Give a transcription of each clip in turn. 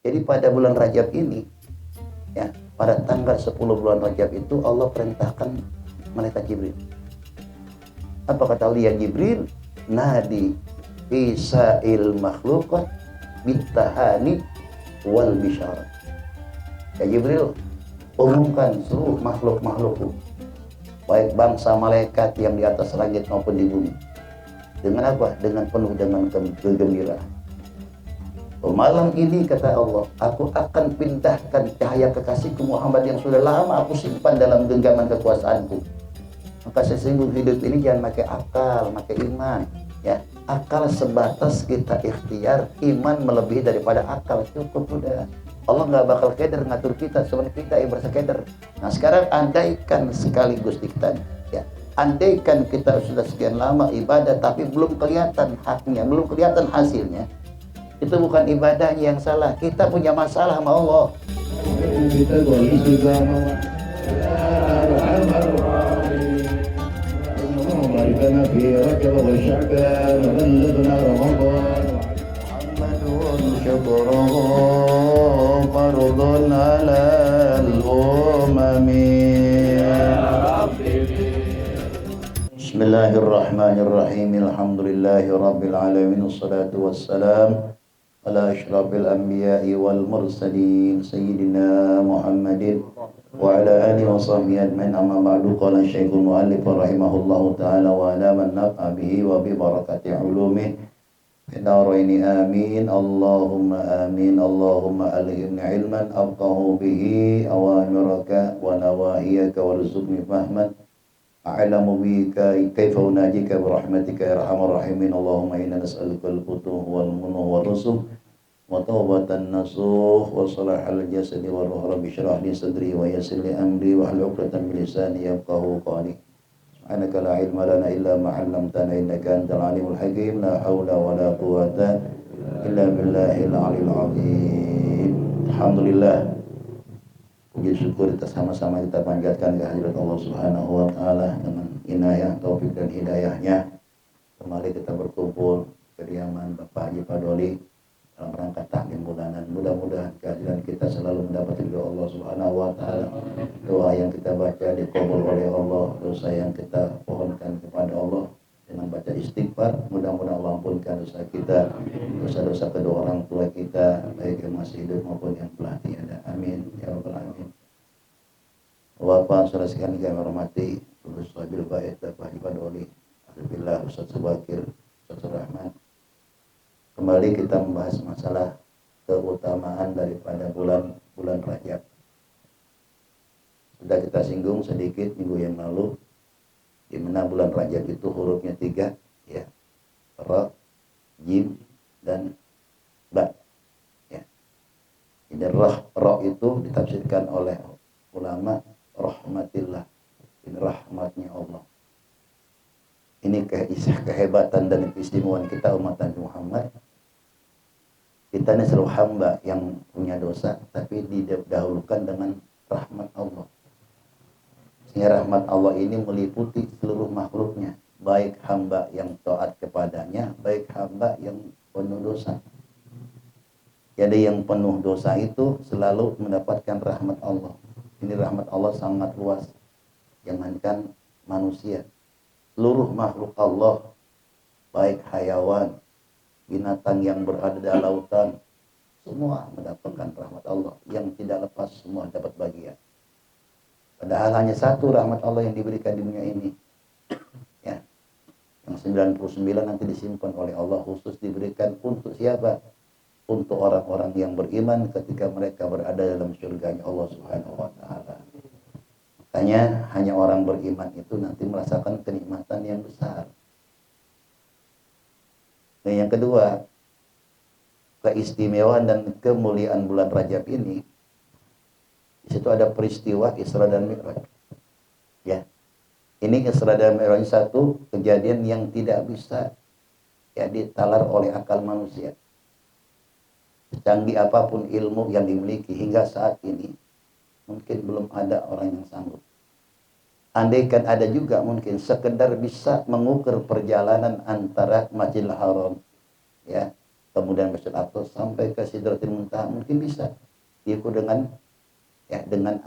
Jadi pada bulan Rajab ini, ya, pada tanggal 10 bulan Rajab itu Allah perintahkan malaikat Jibril. Apa kata dia Jibril? Nadi Isa'il makhluqat bitahani wal bisyarat. Ya Jibril, umumkan seluruh makhluk-makhluk, baik bangsa malaikat yang di atas langit maupun di bumi. Dengan apa? Dengan penuh dengan kegembiraan. Malam ini kata Allah, aku akan pindahkan cahaya kekasihku Muhammad yang sudah lama aku simpan dalam genggaman kekuasaanku. Maka sesungguhnya hidup ini jangan pakai akal, pakai iman. Ya, akal sebatas kita ikhtiar, iman melebihi daripada akal, cukup udah. Allah nggak bakal keder ngatur kita, sebenarnya kita yang berasa keder. Nah sekarang andaikan sekaligus kita, ya, andaikan kita sudah sekian lama ibadah tapi belum kelihatan haknya, belum kelihatan hasilnya, itu bukan ibadahnya yang salah, kita punya masalah sama Allah. باركنا في رجب وشعبان وبلغنا رمضان محمد شكره فرض على الأمم بسم الله الرحمن الرحيم الحمد لله رب العالمين والصلاة والسلام على أشرف الأنبياء والمرسلين سيدنا محمد وعلى آله وصحبه أجمعين أما بعد قال الشيخ المؤلف رحمه الله تعالى وعلى من نفع به وببركة علومه في الدارين آمين اللهم آمين اللهم ألهمني علما أفقه به أوامرك ونواهيك وارزقني فهما أعلم بك كيف أناجيك برحمتك يا أرحم الراحمين اللهم إنا نسألك الفتوح والمنى والرزق وتوبة النصوح وصلاح الجسد والروح رب اشرح لي صدري ويسر لي أمري واحلل عقدة من لساني يفقهوا قولي سبحانك لا علم لنا إلا ما علمتنا إنك أنت العليم الحكيم لا حول ولا قوة إلا بالله العلي العظيم. Alhamdulillah, puji syukur kita sama-sama kita panjatkan kehadirat Allah Subhanahu wa taala dengan inayah, taufik dan hidayahnya. Kembali kita berkumpul kediaman Bapak Haji Padoli dalam rangka taklim bulanan. Mudah-mudahan kehadiran kita selalu mendapat ridho Allah Subhanahu wa taala. Doa yang kita baca dikabul oleh Allah, dosa yang kita pohonkan kepada Allah dengan baca istighfar, mudah-mudahan Allah ampunkan dosa kita, dosa-dosa kedua orang tua kita, baik yang masih hidup maupun yang telah tiada. Amin ya rabbal alamin. Bapak saudara sekalian yang kami hormati, Lulus Wabil Bait Bapak Haji Padoli, Alhamdulillah Ustaz Subakir, Ustaz Rahman. Kembali kita membahas masalah keutamaan daripada bulan Rajab. Sudah kita singgung sedikit minggu yang lalu, di mana bulan Rajab itu hurufnya 3, ya, Ra, Jim, dan Ba. Ya. Jadi Ra itu ditafsirkan oleh ulama rahmatillah, ini rahmatnya Allah. Ini kehebatan dan keistimewaan kita umat Nabi Muhammad. Kita ini selalu hamba yang punya dosa, tapi didahulukan dengan rahmat Allah. Sehingga rahmat Allah ini meliputi seluruh makhluknya, baik hamba yang taat kepadanya, baik hamba yang penuh dosa. Jadi yang penuh dosa itu selalu mendapatkan rahmat Allah. Ini rahmat Allah sangat luas. Jangankan manusia, seluruh makhluk Allah, baik hayawan, binatang yang berada di lautan, semua mendapatkan rahmat Allah. Yang tidak lepas semua dapat bagian. Padahal hanya satu rahmat Allah yang diberikan di dunia ini, ya. Yang 99 nanti disimpan oleh Allah, khusus diberikan untuk siapa? Untuk orang-orang yang beriman ketika mereka berada dalam surganya Allah Subhanahu wa taala. Makanya hanya orang beriman itu nanti merasakan kenikmatan yang besar. Dan yang kedua, keistimewaan dan kemuliaan bulan Rajab ini, di situ ada peristiwa Isra dan Mi'raj. Ya. Ini Isra dan Mi'raj satu kejadian yang tidak bisa ya ditalar oleh akal manusia. Canggih apapun ilmu yang dimiliki hingga saat ini, mungkin belum ada orang yang sanggup. Andaikan ada juga mungkin sekedar bisa mengukur perjalanan antara Masjidil Haram, ya, kemudian Masjid Aqsa sampai ke Sidratil Muntaha, mungkin bisa diukur dengan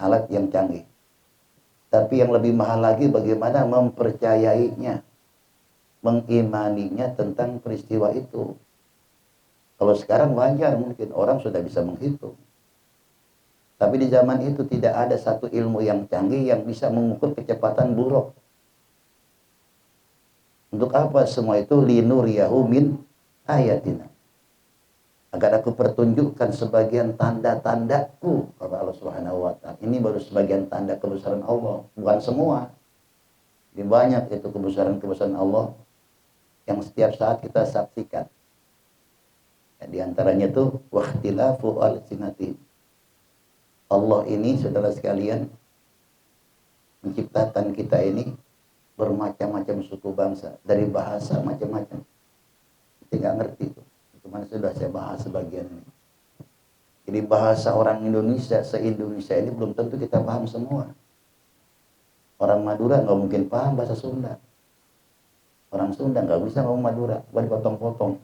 alat yang canggih. Tapi yang lebih mahal lagi bagaimana mempercayainya, mengimaninya tentang peristiwa itu. Kalau sekarang wajar mungkin orang sudah bisa menghitung. Tapi di zaman itu tidak ada satu ilmu yang canggih yang bisa mengukur kecepatan buruk. Untuk apa semua itu? Linuriyahu min ayatina. Agar aku pertunjukkan sebagian tanda-tandaku, kata Allah Subhanahu wa taala. Ini baru sebagian tanda kebesaran Allah, bukan semua. Jadi banyak itu kebesaran-kebesaran Allah yang setiap saat kita saksikan. Ya, di antaranya itu waqtilafu alsinati. Allah ini, saudara sekalian, menciptakan kita ini bermacam-macam suku bangsa, dari bahasa macam-macam. Kita nggak ngerti itu. Cuman sudah saya bahas sebagian ini. Jadi bahasa orang Indonesia, se-Indonesia ini belum tentu kita paham semua. Orang Madura nggak mungkin paham bahasa Sunda. Orang Sunda nggak bisa ngomong Madura, buat potong-potong.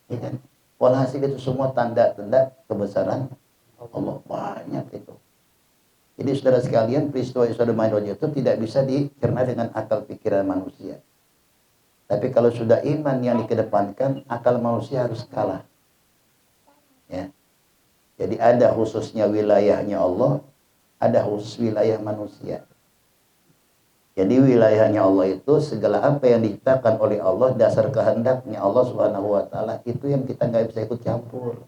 Ya kan? Walhasil itu semua tanda-tanda kebesaran Allah, banyak itu. Jadi saudara sekalian, peristiwa Isra Mi'raj itu tidak bisa dicerna dengan akal pikiran manusia. Tapi kalau sudah iman yang dikedepankan, akal manusia harus kalah. Ya. Jadi ada khususnya wilayahnya Allah, ada khusus wilayah manusia. Jadi wilayahnya Allah itu segala apa yang diciptakan oleh Allah, dasar kehendaknya Allah Subhanahu wa taala, itu yang kita nggak bisa ikut campur.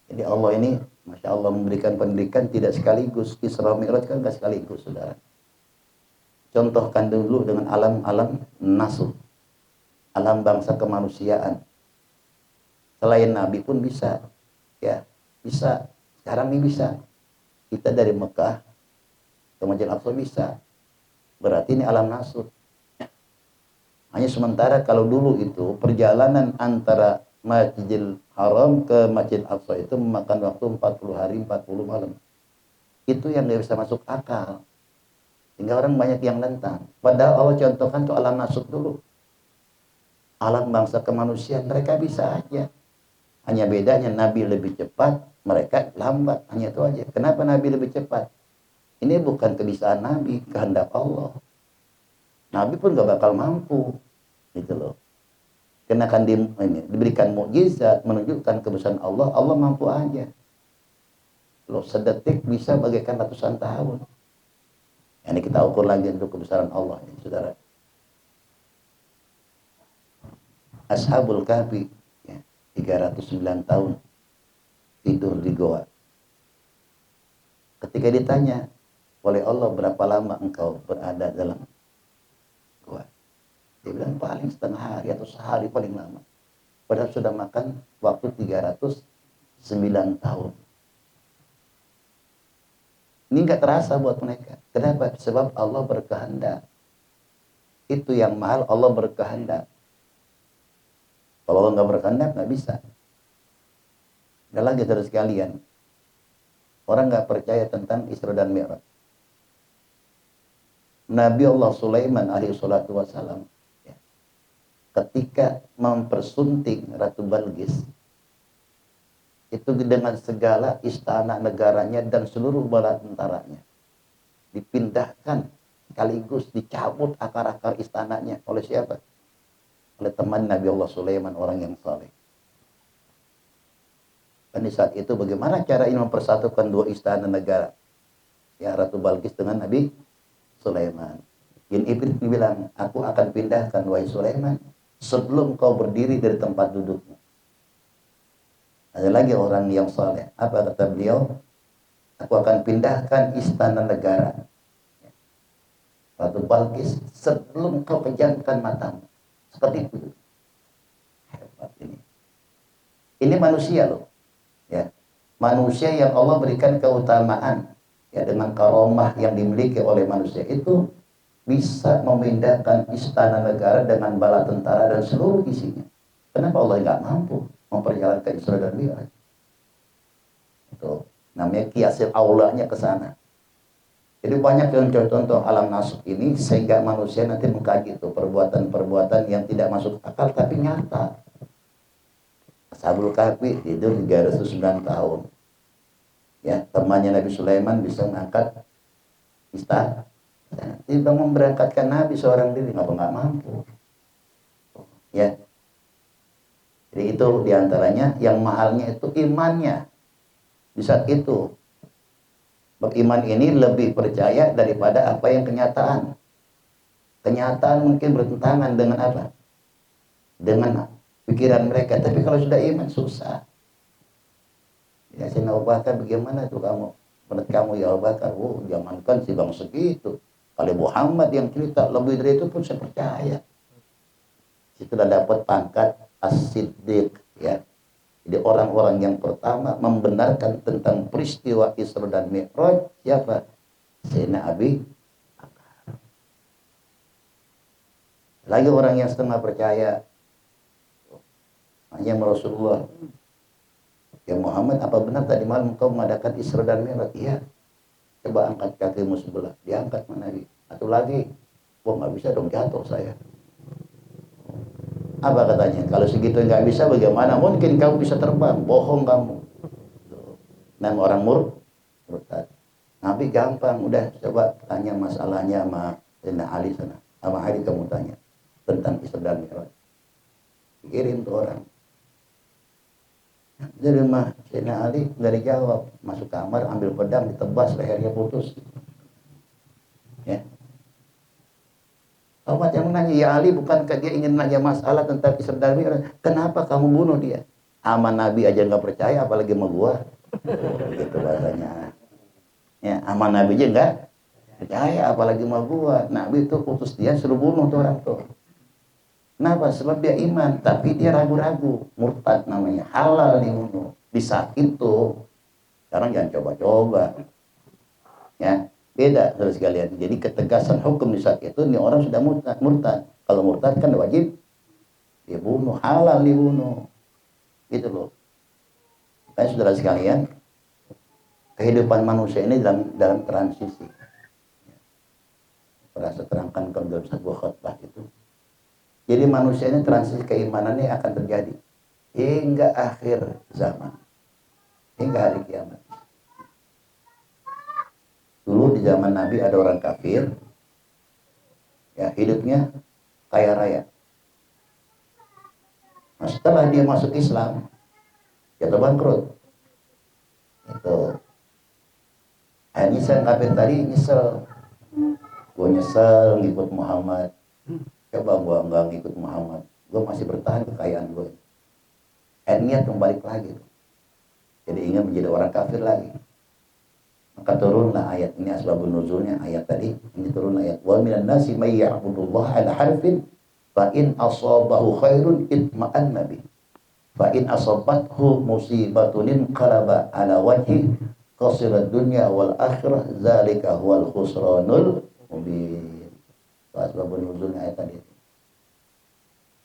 Jadi Allah ini, Masya Allah, memberikan pendidikan tidak sekaligus. Isra Mi'raj kan nggak sekaligus, saudara. Contohkan dulu dengan alam-alam nasuh, alam bangsa kemanusiaan. Selain Nabi pun bisa, ya bisa. Sekarang ini bisa. Kita dari Mekah ke Masjid Aqsa bisa. Berarti ini alam nasuh. Hanya sementara kalau dulu itu perjalanan antara Masjidil Haram ke Masjid Aqsa itu memakan waktu 40 hari 40 malam. Itu yang nggak bisa masuk akal. Sehingga orang banyak yang nentang. Padahal Allah contohkan itu alam nasuh dulu. Alam bangsa kemanusiaan mereka bisa aja. Hanya bedanya Nabi lebih cepat, mereka lambat. Hanya itu aja. Kenapa Nabi lebih cepat? Ini bukan kebisaan Nabi, kehendak Allah. Nabi pun gak bakal mampu. Gitu loh. Karena akan diberikan mukjizat menunjukkan kebesaran Allah, Allah mampu aja. Loh, sedetik bisa bagaikan ratusan tahun. Ini kita ukur lagi untuk kebesaran Allah, ya, saudara. Ashabul Kahfi, ya, 309 tahun tidur di goa. Ketika ditanya oleh Allah, berapa lama engkau berada dalam goa? Dia bilang paling setengah hari atau sehari paling lama. Padahal sudah makan waktu 309 tahun. Ini nggak terasa buat mereka. Kenapa? Sebab Allah berkehendak. Itu yang mahal, Allah berkehendak. Kalau Allah nggak berkehendak, nggak bisa. Dan lagi saudara sekalian, orang nggak percaya tentang Isra dan Mi'raj. Nabi Allah Sulaiman alaihi salatu wassalam, ketika mempersunting Ratu Balqis itu dengan segala istana negaranya dan seluruh bala tentaranya dipindahkan sekaligus dicabut akar-akar istananya oleh siapa? Oleh teman Nabi Allah Sulaiman, orang yang saleh. Dan di saat itu bagaimana cara ini mempersatukan dua istana negara, ya, Ratu Balqis dengan Nabi Sulaiman. Jin Iblis bilang, aku akan pindahkan wahai Sulaiman sebelum kau berdiri dari tempat dudukmu. Ada lagi orang yang saleh. Apa kata beliau? Aku akan pindahkan istana negara, Ratu Balqis, sebelum kau pejamkan matamu. Seperti itu. Hebat ini. Ini manusia loh. Ya. Manusia yang Allah berikan keutamaan, ya, dengan karomah yang dimiliki oleh manusia itu bisa memindahkan istana negara dengan bala tentara dan seluruh isinya. Kenapa Allah nggak mampu memperjalankan Isra dan Mi'raj? Itu namanya kiasil aulanya ke sana. Jadi banyak contoh-contoh alam nasuh ini sehingga manusia nanti mengkaji itu perbuatan-perbuatan yang tidak masuk akal tapi nyata. Ashabul Kahfi tidur 309 tahun. Ya, temannya Nabi Sulaiman bisa mengangkat istana. Tiba memberangkatkan Nabi seorang diri, nggak mampu. Ya, jadi itu diantaranya yang mahalnya itu imannya. Di saat itu, beriman ini lebih percaya daripada apa yang kenyataan. Kenyataan mungkin bertentangan dengan apa? Dengan pikiran mereka. Tapi kalau sudah iman susah. Ya, Sayyidina Abu Bakar, bagaimana tuh kamu? Menurut kamu ya Abu Bakar, jangankan si bang segitu. Kalau Muhammad yang cerita lebih dari itu pun saya percaya. Sudah dapat pangkat as-siddiq, ya. Jadi orang-orang yang pertama membenarkan tentang peristiwa Isra dan Mi'raj siapa? Sayyidina Abi Bakar. Lagi orang yang setengah percaya hanya Rasulullah. Ya Muhammad, apa benar tadi malam engkau mengadakan Isra dan Mi'raj? Iya. Coba angkat kakimu sebelah. Diangkat mana Nabi? Atau lagi, nggak bisa dong, jatuh saya. Apa katanya? Kalau segitu nggak bisa, bagaimana mungkin kamu bisa terbang? Bohong kamu. Nama orang murtad. Nabi gampang, udah coba tanya masalahnya sama Sayyidina Ali sana. Sama Ali kamu tanya tentang Isra dan Mi'raj. Kirim tuh orang. Jadi mah Sayyidina Ali nggak dijawab. Masuk kamar, ambil pedang, ditebas, lehernya putus. Ya. Umat yang nanya, ya Ali, bukankah dia ingin nanya masalah tentang Isra dan Mi'raj? Kenapa kamu bunuh dia? Aman Nabi aja nggak percaya, apalagi sama gua. Gitu bahasanya. Ya, aman Nabi aja nggak percaya, apalagi sama gua. Nabi itu putus dia, suruh bunuh tuh orang tuh. Kenapa? Sebab dia iman, tapi dia ragu-ragu. Murtad namanya, halal dibunuh. Di saat itu, sekarang jangan coba-coba. Ya. Beda saudara sekalian. Jadi ketegasan hukum di saat itu, ini orang sudah murtad. Kalau murtad kan wajib dibunuh, halal dibunuh. Gitu loh. Makanya saudara sekalian, kehidupan manusia ini dalam transisi. Pernah saya terangkan ke dalam sebuah khutbah itu. Jadi manusia ini transisi keimanannya akan terjadi hingga akhir zaman, hingga hari kiamat. Dulu di zaman Nabi ada orang kafir, ya hidupnya kaya raya. Nah, setelah dia masuk Islam, jatuh bangkrut. Itu. Akhirnya saya kafir tadi nyesel. Gue nyesel ngikut Muhammad. Coba gue nggak ngikut Muhammad, gue masih bertahan kekayaan gue. Akhirnya kembali lagi. Jadi ingin menjadi orang kafir lagi. Maka turunlah ayat ini, asbabun nuzulnya ayat tadi. Ini turun ayat wa minan nasi may ya'budullah ala harfin fa in asabahu khairun itma'anna bi fa in asabathu musibatun inqalaba ala wajhi khasirad dunya wal akhirah zalika huwal khusranul mubin. Asbabun nuzulnya ayat tadi.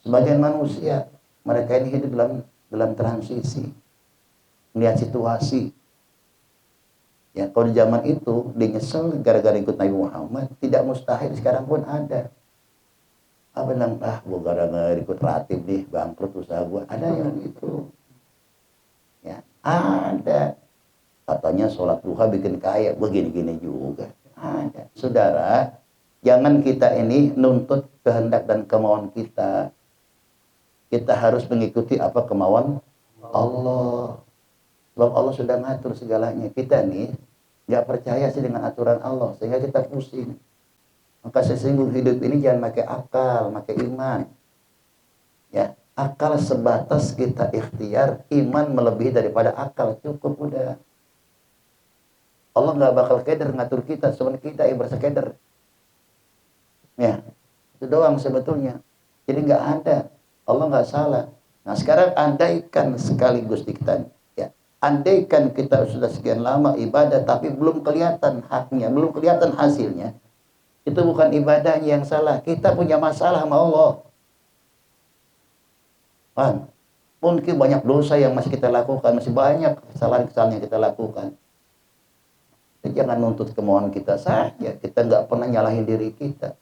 Sebagian manusia mereka ini hidup dalam transisi, melihat situasi. Ya, kalau di zaman itu dia nyesel gara-gara ikut Nabi Muhammad, tidak mustahil sekarang pun ada. Apa bilang, gua gara-gara ikut ratib nih, bangkrut usaha gua. Ada yang gitu. Ya, ada. Katanya sholat duha bikin kaya, begini-gini juga. Ada. Saudara, jangan kita ini nuntut kehendak dan kemauan kita. Kita harus mengikuti apa kemauan Allah. Sebab Allah sudah ngatur segalanya. Kita nih nggak percaya sih dengan aturan Allah, sehingga kita pusing. Maka sesungguh hidup ini jangan pakai akal, pakai iman. Ya, akal sebatas kita ikhtiar, iman melebihi daripada akal, cukup udah. Allah nggak bakal keder ngatur kita, cuma kita yang bersekeder. Ya, itu doang sebetulnya. Jadi nggak ada, Allah nggak salah. Nah sekarang andaikan sekaligus kita. Andaikan kita sudah sekian lama ibadah tapi belum kelihatan haknya, belum kelihatan hasilnya, itu bukan ibadahnya yang salah, kita punya masalah sama Allah. Paham? Mungkin banyak dosa yang masih kita lakukan, masih banyak kesalahan-kesalahan yang kita lakukan. Jangan nuntut kemauan kita saja, kita nggak pernah nyalahin diri kita.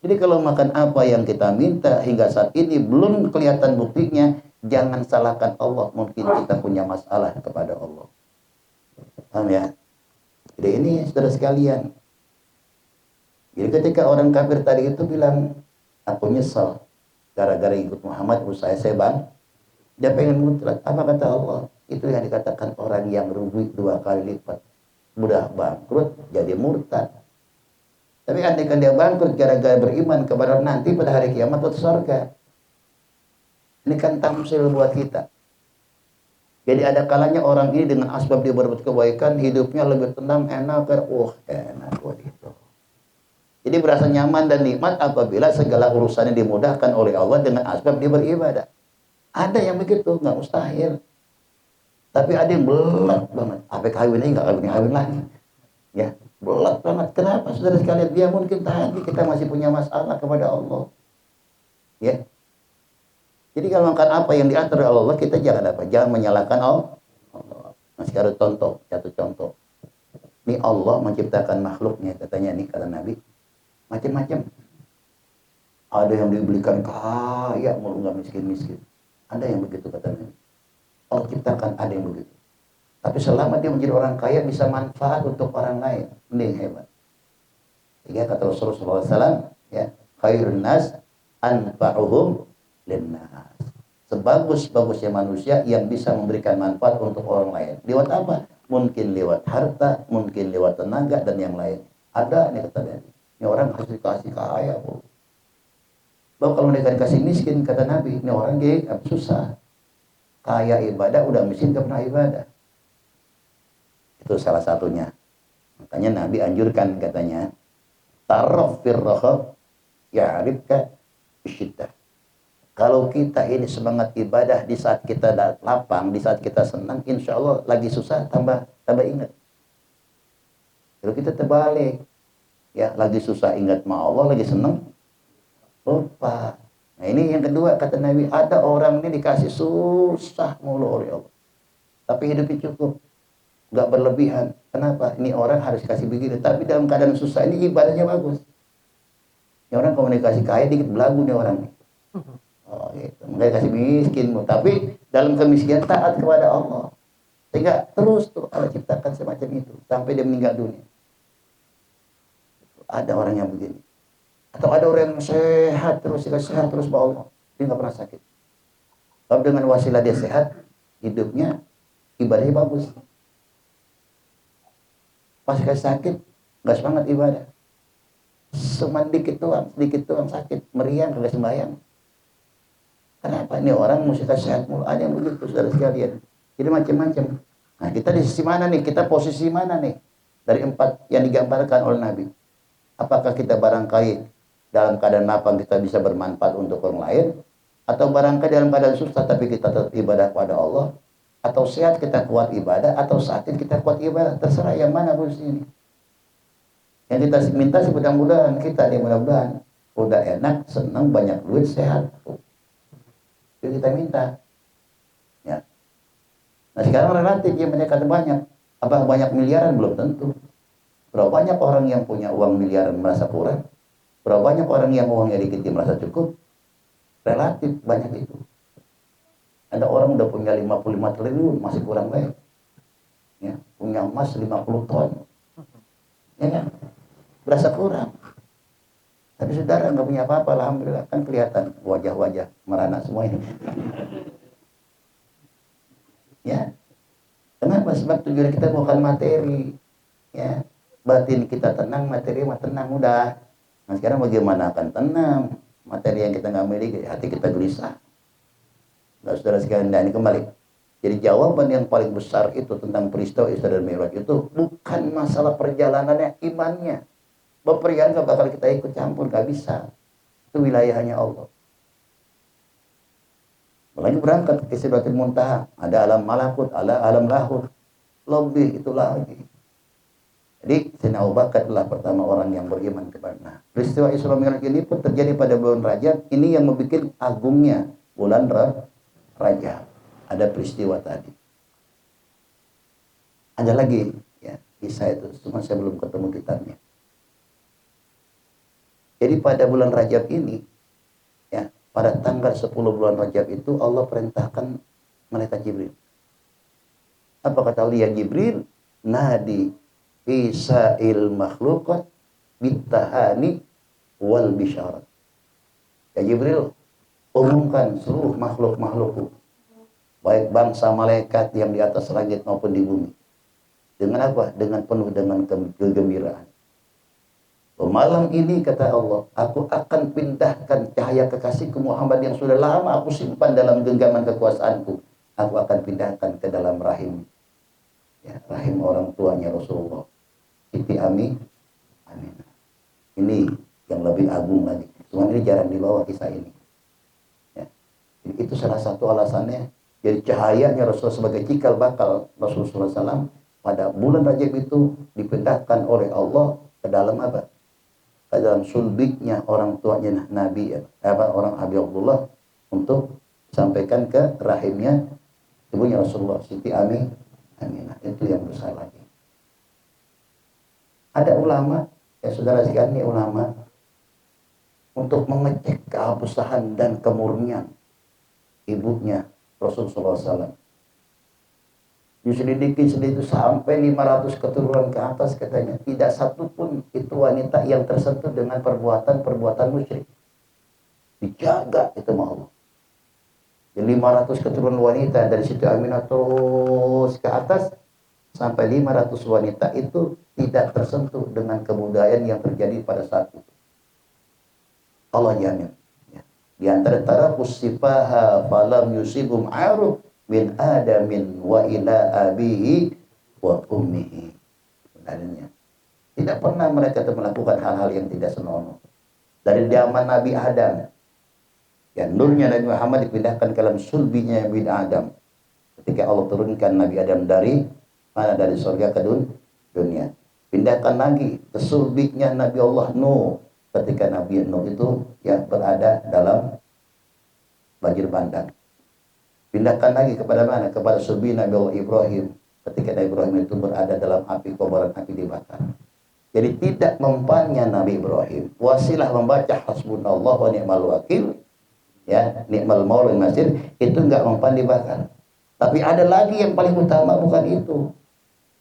Jadi kalau makan apa yang kita minta hingga saat ini belum kelihatan buktinya, Jangan salahkan Allah, mungkin kita punya masalah kepada Allah. Paham ya? Jadi ini saudara sekalian. Jadi ketika orang kafir tadi itu bilang, aku nyesal gara-gara ikut Muhammad, saya bang. Dia pengen mutlak. Apa kata Allah? Itu yang dikatakan orang yang rugi 2 kali lipat. Mudah bangkrut, jadi murtad. Tapi andaikan dia bangkrut gara-gara beriman kepada nanti pada hari kiamat atau surga. Ini kan tamsil buat kita. Jadi ada kalanya orang ini dengan asbab dia berbuat kebaikan, hidupnya lebih tenang, enak, enak buat itu. Jadi berasa nyaman dan nikmat apabila segala urusannya dimudahkan oleh Allah dengan asbab dia beribadah. Ada yang begitu, nggak mustahil. Tapi ada yang belat banget. Sampai kawin aja nggak kawin lagi. Ya, belat banget. Kenapa saudara sekalian? Dia mungkin tadi kita masih punya masalah kepada Allah. Ya. Jadi kalau makan apa yang diatur oleh Allah, kita jangan apa? Jangan menyalahkan Allah. Masih ada contoh, satu contoh. Ini Allah menciptakan makhluknya, katanya nih kata Nabi, macam-macam. Ada yang dibelikan kaya, mau nggak miskin-miskin. Ada yang begitu kata Nabi. Allah ciptakan ada yang begitu. Tapi selama dia menjadi orang kaya bisa manfaat untuk orang lain, ini hebat. Sehingga kata Rasulullah SAW, ya, khairun nas anfa'uhum linnas. Sebagus-bagusnya manusia yang bisa memberikan manfaat untuk orang lain. Lewat apa? Mungkin lewat harta, mungkin lewat tenaga dan yang lain. Ada nih kata Nabi. Ini orang harus dikasih kaya, Bu. Bahwa kalau mereka dikasih miskin kata Nabi, ini orang dia susah. Kaya ibadah, udah miskin gak pernah ibadah. Itu salah satunya. Makanya Nabi anjurkan katanya, ta'arraf fir rakhab ya'rifka bisyiddah. Kalau kita ini semangat ibadah di saat kita lapang, di saat kita senang, insya Allah lagi susah tambah ingat. Kalau kita terbalik, ya lagi susah ingat sama Allah, lagi senang lupa. Nah ini yang kedua kata Nabi, ada orang ini dikasih susah mulu oleh Allah, tapi hidupnya cukup, nggak berlebihan. Kenapa? Ini orang harus kasih begitu, tapi dalam keadaan susah ini ibadahnya bagus. Ini orang komunikasi kaya dikit belagu nih orang nih. Oh gitu. Mereka kasih miskin, tapi dalam kemiskinan taat kepada Allah. Sehingga terus tuh Allah ciptakan semacam itu sampai dia meninggal dunia. Ada orang yang begini. Atau ada orang yang sehat terus Pak Allah. Dia nggak pernah sakit. Kalau dengan wasilah dia sehat, hidupnya ibadahnya bagus. Pas sakit, nggak semangat ibadah. Cuma sedikit doang sakit, meriang kagak sembahyang. Kenapa? Ini orang mesti sehat mulu. Ada yang begitu, saudara sekalian. Jadi macam-macam. Nah, kita di sisi mana nih? Kita posisi mana nih? Dari 4 yang digambarkan oleh Nabi. Apakah kita barangkali dalam keadaan lapang kita bisa bermanfaat untuk orang lain? Atau barangkali dalam keadaan susah tapi kita tetap ibadah kepada Allah? Atau sehat kita kuat ibadah? Atau sakit kita kuat ibadah? Terserah yang mana posisi ini. Yang kita minta mudah-mudahan kita nih, mudah-mudahan udah enak, senang, banyak duit, sehat. Itu kita minta. Ya. Nah sekarang relatif yang mereka banyak. Apa banyak miliaran? Belum tentu. Berapa banyak orang yang punya uang miliaran merasa kurang? Berapa banyak orang yang uangnya dikit merasa cukup? Relatif banyak itu. Ada orang udah punya 55 triliun masih kurang baik. Ya, punya emas 50 ton. Ya kan? Berasa kurang. Tapi saudara nggak punya apa-apa, alhamdulillah, kan kelihatan wajah-wajah merana semua ini. Ya, kenapa? Sebab tujuan kita bukan materi. Ya, batin kita tenang, materi mah tenang udah. Nah sekarang bagaimana akan tenang? Materi yang kita nggak miliki, hati kita gelisah. Nah saudara sekalian, nah ini kembali. Jadi jawaban yang paling besar itu tentang peristiwa Isra dan Mi'raj itu bukan masalah perjalanannya, imannya. Perjalanan gak bakal kita ikut campur, gak bisa. Itu wilayahnya Allah. Mulai berangkat ke Sidratul Muntaha, ada alam malakut, ada alam lahut, lebih itu lagi. Jadi Sayyidina Abu Bakar adalah pertama orang yang beriman kepada. Nah, peristiwa Isra Mi'raj ini pun terjadi pada bulan Rajab. Ini yang membuat agungnya bulan Rajab. Ada peristiwa tadi. Ada lagi ya kisah itu, cuma saya belum ketemu kitabnya. Jadi pada bulan Rajab ini, ya, pada tanggal 10 bulan Rajab itu Allah perintahkan malaikat Jibril. Apa kata Allah? Ya Jibril, nadi isa'il makhluqat bitahani wal bisyarat. Ya Jibril, umumkan seluruh makhluk-makhlukku, baik bangsa malaikat yang di atas langit maupun di bumi. Dengan apa? Dengan penuh dengan kegembiraan. Malam ini kata Allah, aku akan pindahkan cahaya kekasihku Muhammad yang sudah lama aku simpan dalam genggaman kekuasaanku. Aku akan pindahkan ke dalam rahim, ya, rahim orang tuanya Rasulullah, Siti Aminah. Ini yang lebih agung lagi. Cuma ini jarang dibawa kisah ini. Ya. Jadi itu salah satu alasannya. Jadi cahayanya Rasulullah sebagai cikal bakal Rasulullah SAW pada bulan Rajab itu dipindahkan oleh Allah ke dalam apa? Ke dalam sulbiknya orang tuanya Nabi, orang Habibullah, untuk disampaikan ke rahimnya ibunya Rasulullah, Siti Aminah. Itu yang besar lagi. Ada ulama, ya saudara sekalian, ini ulama untuk mengecek keabsahan dan kemurnian ibunya Rasulullah SAW. Diselidiki itu sampai 500 keturunan ke atas katanya. Tidak satu pun itu wanita yang tersentuh dengan perbuatan musyrik. Dijaga itu sama Allah. Jadi 500 keturunan wanita dari Siti Aminah terus ke atas sampai 500 wanita itu tidak tersentuh dengan kebudayaan yang terjadi pada saat itu. Allah jamin. Ya. Di antara tarafus sifaha falam yusibum aruf min adamin wa ila abihi wa ummihi. Sebenarnya tidak pernah mereka melakukan hal-hal yang tidak senonoh. Dari zaman Nabi Adam, ya, nurnya Nabi Muhammad dipindahkan ke dalam sulbinya Nabi Adam. Ketika Allah turunkan Nabi Adam dari mana? Dari surga ke dunia. Pindahkan lagi ke sulbinya Nabi Allah Nuh. Ketika Nabi Nuh itu ya berada dalam banjir bandang. Pindahkan lagi kepada mana? Kepada sulbi Nabi Allah Ibrahim. Ketika Nabi Ibrahim itu berada dalam api, kobaran api dibakar. Jadi tidak mempannya Nabi Ibrahim wasilah membaca hasbunallah wa ni'mal wakil, ya, ni'mal maula wal nasir, itu enggak mempan dibakar. Tapi ada lagi yang paling utama, bukan itu.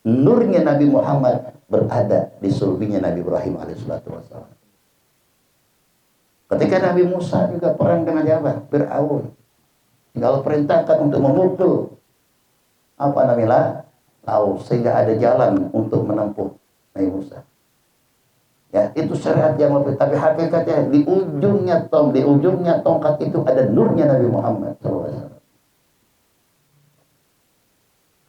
Nurnya Nabi Muhammad berada di sulbinya Nabi Ibrahim alaihissalatu wassalam. Ketika Nabi Musa juga perang dengan siapa? Fir'aun. Kalau perintahkan untuk memukul apa namanya laut, sehingga ada jalan untuk menempuh Nabi Musa. Ya, itu syariat yang lebih, tapi hakikatnya di ujungnya tongkat itu ada nurnya Nabi Muhammad SAW.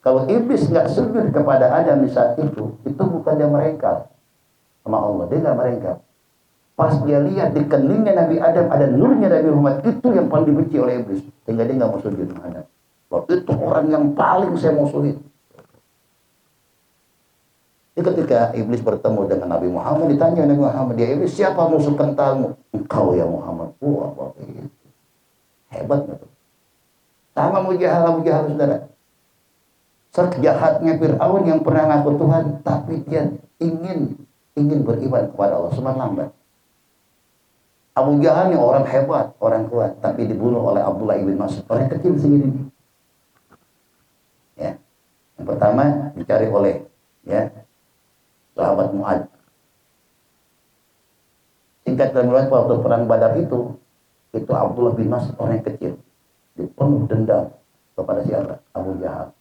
Kalau iblis nggak sujud kepada Adam di saat itu bukan dia merengkal sama Allah, dia nggak merengkal. Pas dia lihat di keningnya Nabi Adam ada nurnya Nabi Muhammad, itu yang paling dibenci oleh iblis, sehingga dia nggak mau sujud sama Adam. Waktu itu orang yang paling saya musuhin. Jadi ketika iblis bertemu dengan Nabi Muhammad, ditanya Nabi Muhammad, dia iblis, siapa musuh kentalmu? Engkau ya Muhammad. Wah, itu hebat gitu. Sama Abu Jahal, saudara. Sejahatnya Fir'aun yang pernah ngaku Tuhan, tapi dia ingin beriman kepada Allah, cuma lambat. Abu Jahal ini orang hebat, orang kuat, tapi dibunuh oleh Abdullah ibn Mas'ud, orang kecil segini. Ya, yang pertama dicari oleh sahabat Mu'ad. Singkat dan mulai waktu perang Badar itu Abdullah bin Mas'ud orang yang kecil, dipenuh dendam kepada siapa? Abu Jahal.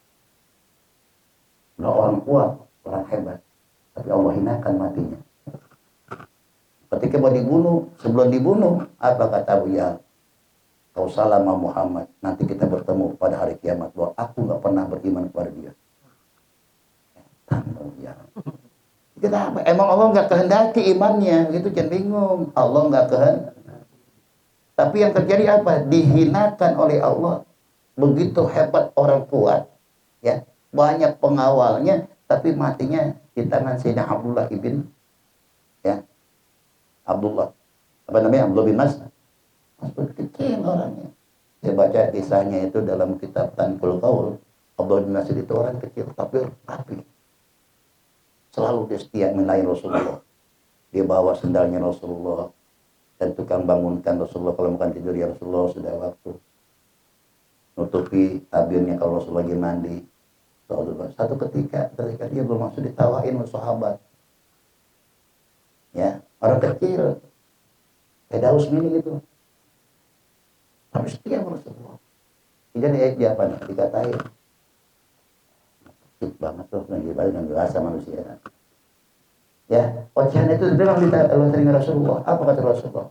Nah, orang kuat, orang hebat, tapi Allah hinakan matinya. Ketika mau dibunuh, sebelum dibunuh, apa kata Abu Jahal? Kau salah sama Muhammad, nanti kita bertemu pada hari kiamat, bahwa aku nggak pernah beriman kepada dia. Abu Jahal. Kenapa? Emang Allah nggak kehendaki imannya, begitu, jangan bingung. Allah nggak kehendaki. Tapi yang terjadi apa? Dihinakan oleh Allah. Begitu hebat orang kuat, ya, banyak pengawalnya, tapi matinya di tangan Sayyidina Abdullah ibn, ya, Abdullah bin Mas'ud. Mas'ud kecil orangnya. Saya baca kisahnya itu dalam kitab Tanqul Qaul. Abdullah bin Mas'ud itu orang kecil, tapi rapi. Selalu dia setia melayani Rasulullah. Dia bawa sendalnya Rasulullah. dan tukang bangunkan Rasulullah kalau bukan tidur, ya Rasulullah sudah waktu, nutupi tabirnya kalau Rasulullah lagi mandi. Satu ketika dia belum masuk ditawain oleh sahabat, ya orang kecil kayak Daus mini gitu, tapi setia sama Rasulullah. Jadi dia apa nih dikatain kecil banget tuh, nggak biasa manusia. Ya, ocehan itu memang ditanya Rasulullah. Apa kata Rasulullah?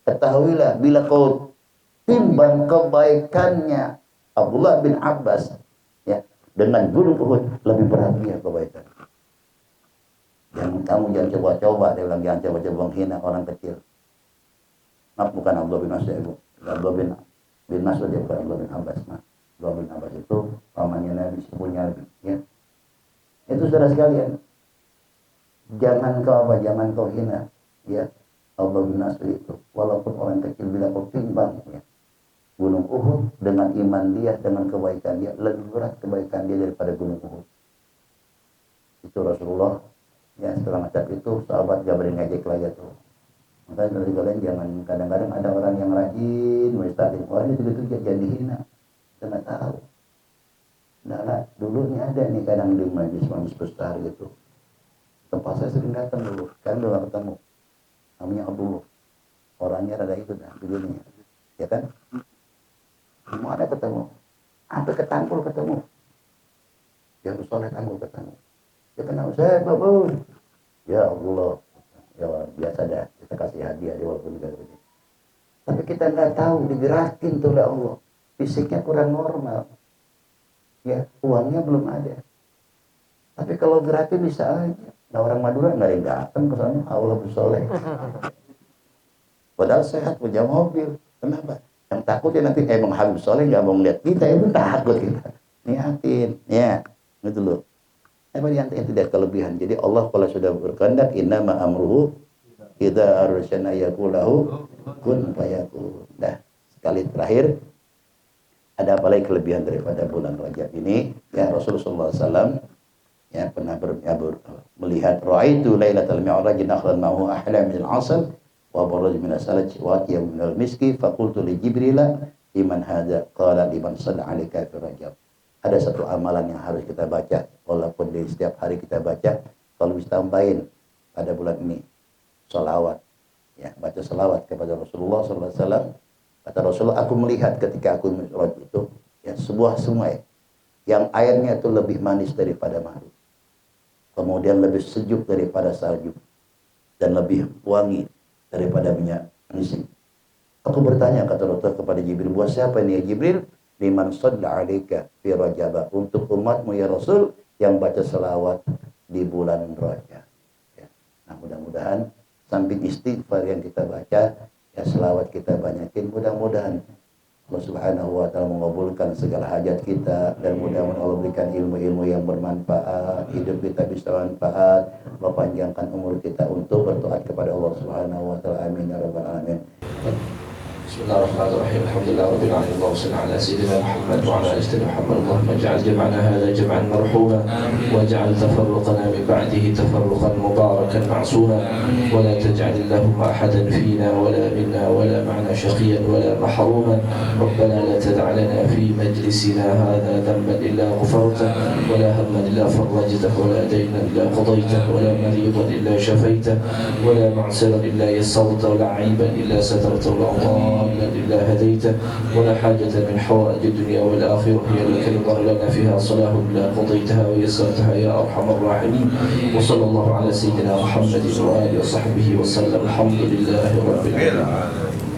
Ketahuilah bila kau timbang kebaikannya Abdullah bin Abbas, ya, dengan gunung Uhud, lebih berat dia kebaikan. Kamu jangan coba-coba, dia bilang, jangan coba-coba menghina orang kecil. Maaf, bukan Abdullah bin Mas'ud, Abdullah bin Mas'ud, dia bukan Abdullah bin Abbas. Nah, Abdullah bin Abbas itu pamannya Nabi, sepupunya Nabi, ya. Itu saudara sekalian. Jangan kau hina, ya, Abdullah bin Mas'ud itu, walaupun orang kecil, bila kau timbang, ya, gunung Uhud dengan iman dia, dengan kebaikan dia, lebih berat kebaikan dia daripada gunung Uhud. Itu Rasulullah, ya. Setelah macam itu sahabat gak boleh ngejek lagi tuh. Makanya dari kalian jangan, kadang-kadang ada orang yang rajin menstalin orang itu jangan dihina, kita nggak tahu. Nah, dulunya ada nih kadang di majlis besar gitu, tempat saya sering datang dulu, kan udah ketemu, namanya Abdullah, orangnya rada itu dah begini, ya kan? Semua ada ketemu, sampai ke Tanggul ketemu, yang soleh Tanggul ketemu, dia kenal saya bapak, ya Allah, ya biasa dah, kita kasih hadiah di walaupun juga begini. Tapi kita nggak tahu digerakin tuh oleh Allah, fisiknya kurang normal, ya, uangnya belum ada, tapi kalau gerakin bisa aja. Nah, orang Madura nggak yang datang ke sana, Allah bersoleh. Padahal sehat, punya mobil. Kenapa? Yang takutnya nanti emang Habib Soleh nggak mau ngeliat kita, itu takut kita. Niatin, ya, gitu loh. Emang yang tidak kelebihan. Jadi Allah kalau sudah berkehendak, innama amruhu idza arsyana yaqulahu kun fayakun. Nah, sekali terakhir, ada apa lagi kelebihan daripada bulan Rajab ini? Ya, Rasulullah SAW, ya, pernah melihat ra'aitu lailatal mi'raj nakhlan ma'hu ahla min al-'asal wa baraj min as-salaj wa atiyam min al-miski faqultu li Jibril liman hadza qala liman shalla 'alaika fi Rajab. Ada satu amalan yang harus kita baca, walaupun di setiap hari kita baca, kalau bisa tambahin pada bulan ini sholawat, ya, baca sholawat kepada Rasulullah SAW. Kata Rasulullah, aku melihat ketika aku mi'raj itu, ya, sebuah sungai yang airnya itu lebih manis daripada madu, kemudian lebih sejuk daripada salju, dan lebih wangi daripada minyak misik. Aku bertanya, kata Rasulullah kepada Jibril, buat siapa ini ya Jibril? Liman shalla 'alaika fi Rajab, untuk umatmu ya Rasul yang baca selawat di bulan Rajab. Ya. Nah, mudah-mudahan samping istighfar yang kita baca, ya, selawat kita banyakin. Mudah-mudahan Allah Subhanahu wa ta'ala mengabulkan segala hajat kita, dan mudah-mudahan Allah berikan ilmu-ilmu yang bermanfaat, hidup kita bisa manfaat, Allah panjangkan umur kita untuk bertaat kepada Allah Subhanahu wa ta'ala. Amin ya rabbal alamin. Bismillahirrahmanirrahim. Alhamdulillahirabbil alamin. Allahumma shalli ala sayyidina Muhammad wa ala ali sayyidina Muhammad. Allahumma ij'al jam'ana hadha jam'an marhuma waj'al tafarruqana min ba'dihi tafarruqan mubarakan ma'suma wa la taj'al Allahumma ahadan fina wa la minna wa la ma'na shaqiyan wa la mahruman. Rabbana la tad'a lana fi majlisina hadha dhanban illa ghafartahu wa la hamman illa farajtahu wa la daynan illa qadaytahu wa la maridan illa shafaytahu wa la ma'siran illa yassartahu wa la 'ayban illa satartahu wa la إلا هديته ولا حاجة من حوائج الدنيا والآخرة هي لك رضا لنا فيها صلاح إلا قضيتها ويسرتها يا أرحم الراحمين. وصلى الله على سيدنا محمد وآله وصحبه وسلم. الحمد لله رب العالمين.